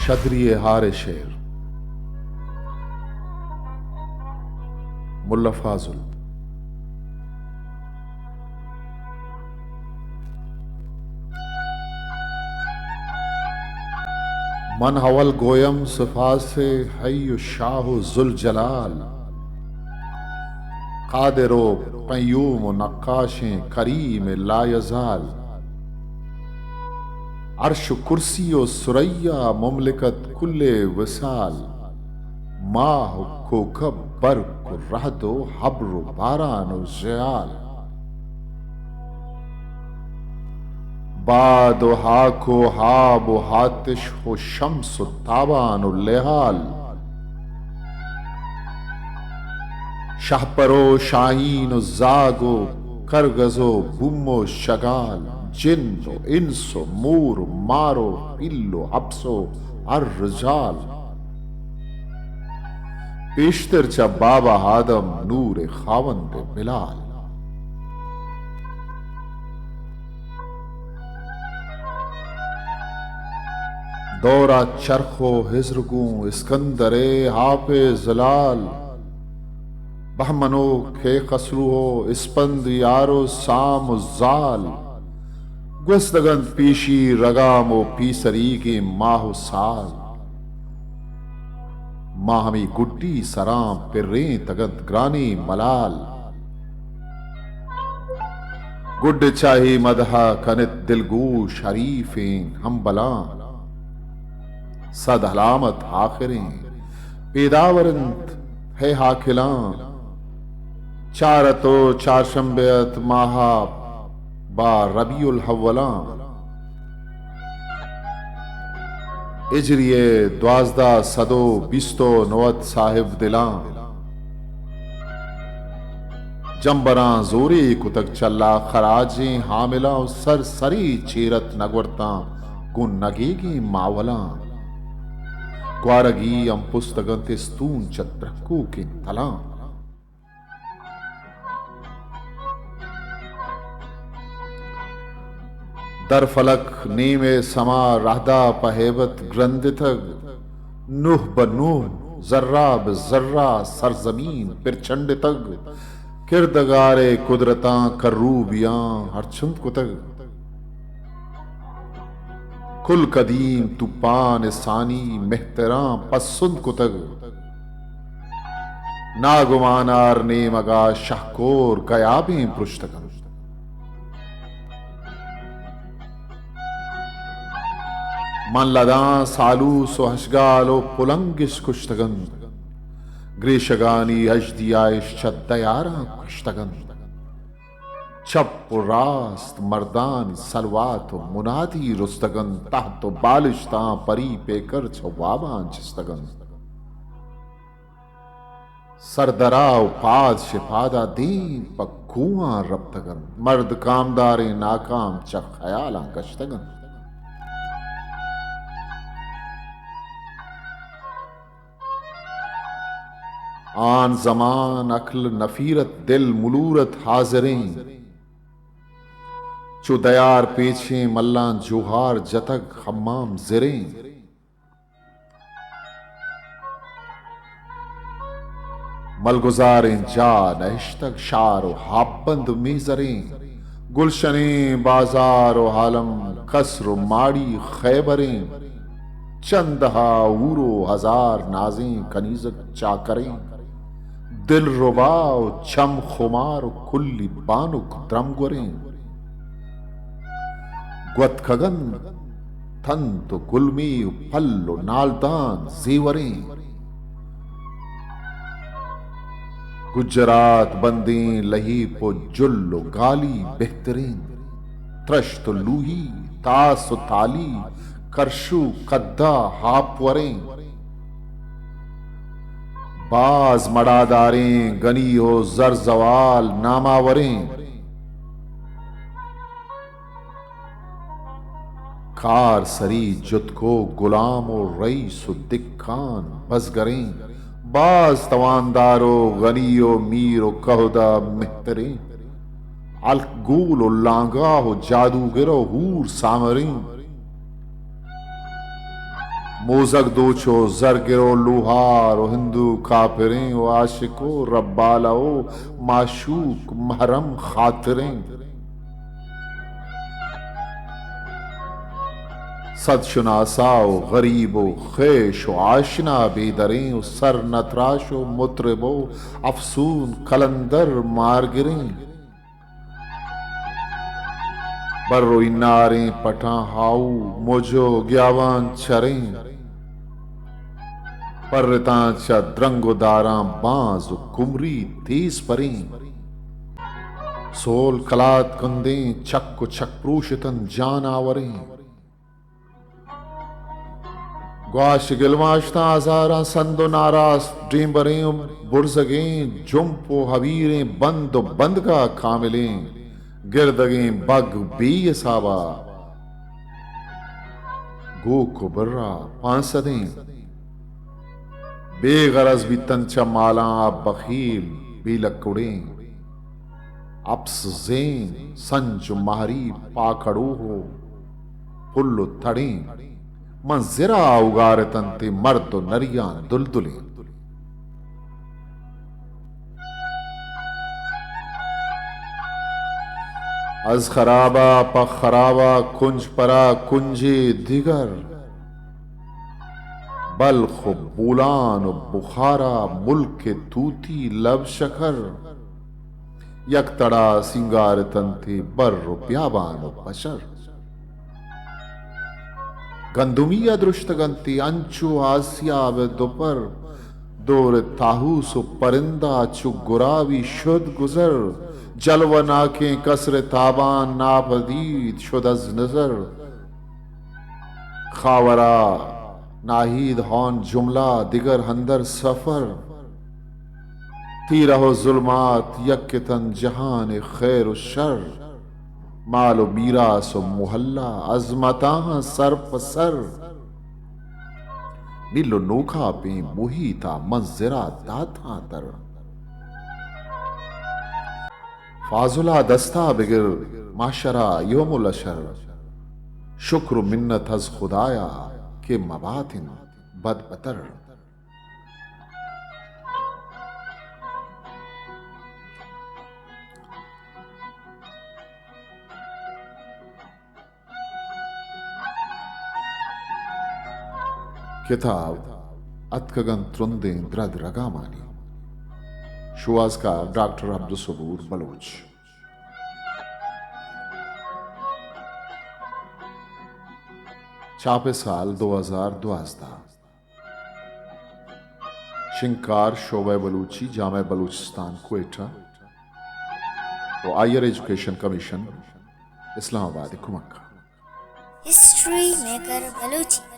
शदरिए हार शेर मुल्ला फाजुल। मन हवल गोयम सिफात से हय्यु शाहु जुल जलाल, कादिरो क़य्यूम नक्काशें करीम लायज़ाल, अर्श कुर्सी व सुरैया मुमलिकत कुल्ले विसाल, माह कोकब बर्क रहदो हब्र बारान ज़याल, बाद हाको हाब हातिश हो शम्स ताबान लेहाल, शाहपरो शाहीन जागो करगजो बुम्मो शगाल, जिन्नो इंसो मूर मारो पिल्लो हब्सो अर्रजाल, पेशतर चा बाबा आदम नूर खावंद बिलाल। दौरा चरखो हिजरगू इस्कंदरे हाफे जलाल, बहमनो खे खसरू हो इस्पंद यारो साम जाल, गुस्तगन पीशी रगामो पीसरी के माहो साल, माहमी गुड्डी सराम पिर्रे तगत ग्रानी मलाल, गुड्ड चाही मदहा कनित दिलगू शरीफें हम बला, सद हलामत आखिरें पेदावरंत है हाखिलां, चारतो चारशंबेत माहा बा रबीउल हव्वलां, इजरिए द्वाजदा सदो बिस्तो नवत साहिब दिलां, जंबरां जोरे कुतक चल्ला खराजें हामिला सर सरी चेरत नगवरता गुन नगेगी मावलां, क्वारगी अम पुस्तगंते स्तून चत्रकू के तलां, दर फलक नीमे समा रहदा पहेबत ग्रंदिथग, नूह बनूह जर्रा ब जर्रा सरजमीन पिरचंड तग, किरदगारे कुदरतां करूबियां हरचुंद कुतग, कुल कदीम तूपान सानी मेहतरां पसुंद कुतग, नागुमानार ने मगा शाहकोर गयाबें पृष्ठगम, मन लदां सालू सोहशगालो पुलंगिश कुश्तगन, ग्रीशगानी हजदियाश चद्दयारा कुश्तगन, चप रास्त मर्दान सलवात मुनादी रुस्तगन, तहत बालिश्ता परी पेकर छवाबां जिस्तगन, सरदरा उपाद शिफादा दीन पक्कुआं रब्तगन, मर्द कामदारे नाकाम च खयालां गश्तगन, आन जमान अक्ल नफीरत दिल मुलूरत हाजरें, चो दयार पेछे मल्ला जोहार जतक हम्माम जिरें, मलगुजारें जा नहिश्तक शार हाबंद मेजरें, गुलशने बाजार हालम कसर माड़ी खैबरें, चंदहा ऊरो हजार नाजें कनीजक चाकरें, दिल रुबाव चम खुमार कुल्ली बानुक द्रमगुरें, ग्वतखगन तंत गुलमी पल्लो नालदान जेवरें, गुजरात बंदे लही पो जुल्लो गाली बेहतरीन, त्रश्त लूही तास ताली करशु कद्दा हापवरें, बाज मड़ादारें गनी हो जर जवाल नामावरें, कार सरी जुतको गुलाम और रईस दिक्कान बसगरें, बाज तवानदारो गनीयो मीरो कहदा मेहतरें, अलगूल लांगा हो जादूगिरो हूर सामरें, मोजक दूचो जरगिरो लुहार हिंदू काफिरें व आशिको रब्बालाओ माशूक महरम खातिरें सदशुनासाओ गरीबो खेशो आशना बेदरें सर नतराशो मुतरबो अफसून कलंदर मारगिरें बर्रो इन्नारें पटा हाउ मोजो ग्यावान चरें पर्रतां द्रंगो दारां बांज कुमरी तेज परें सोल कलात कंदें चक्को चक्प्रूशतन जानावरें ग्वाश गिलवाश्ता आजारा संदो नारास ड्रीम्बरें बुरजगें जुम्पो हवीरें बंदो बंद का कामिलें गिरदगें बग बेयसाबा गो को बर्रा पांसदें बेगरज भी तंचा माला बखील बेलकुड़ें अप्स ज़ेन संज महरी पाकड़ो हो पुल्लो तड़ें मंजिरा उगार तंते मर्द नरिया दुलदुले अज खराबा पखराबा कुंज परा कुंजे दिगर बल्ख बुलान बुखारा मुल्क तूती लब शकर यकतड़ा सिंगार तंते बर्र प्याबान बशर गंदुमिया दृष्टगंती अंचु आसिया व दोपर दौर ताहूसो परिंदा चु गुरावी शुद गुजर जलवन आंखें कसर ताबान नापदीद शुदज नजर खावरा नाहीद हौन जुमला दिगर हंदर सफर तीरहो जुल्मात यक्तन जहान खैर शर मालो मीरास मुहल्ला अजमता सर पसर बिल्लो नोखा पे मुहीता मंजरा दाता तर फाजुला दस्ता बिगिर माशरा योमुल अशर शुक्र मिन्नत हज खुदाया के मबातिन बदबतर किताब अतकगन त्रुंदे द्रद रगामानी शुआजकार डॉक्टर अब्दुल सबूर बलोच। छापे साल 2012 शिंकार शोबे बलूची जामे बलूचिस्तान क्वेटा और हायर एजुकेशन कमीशन इस्लामाबाद कुमक्का। History maker Balochi.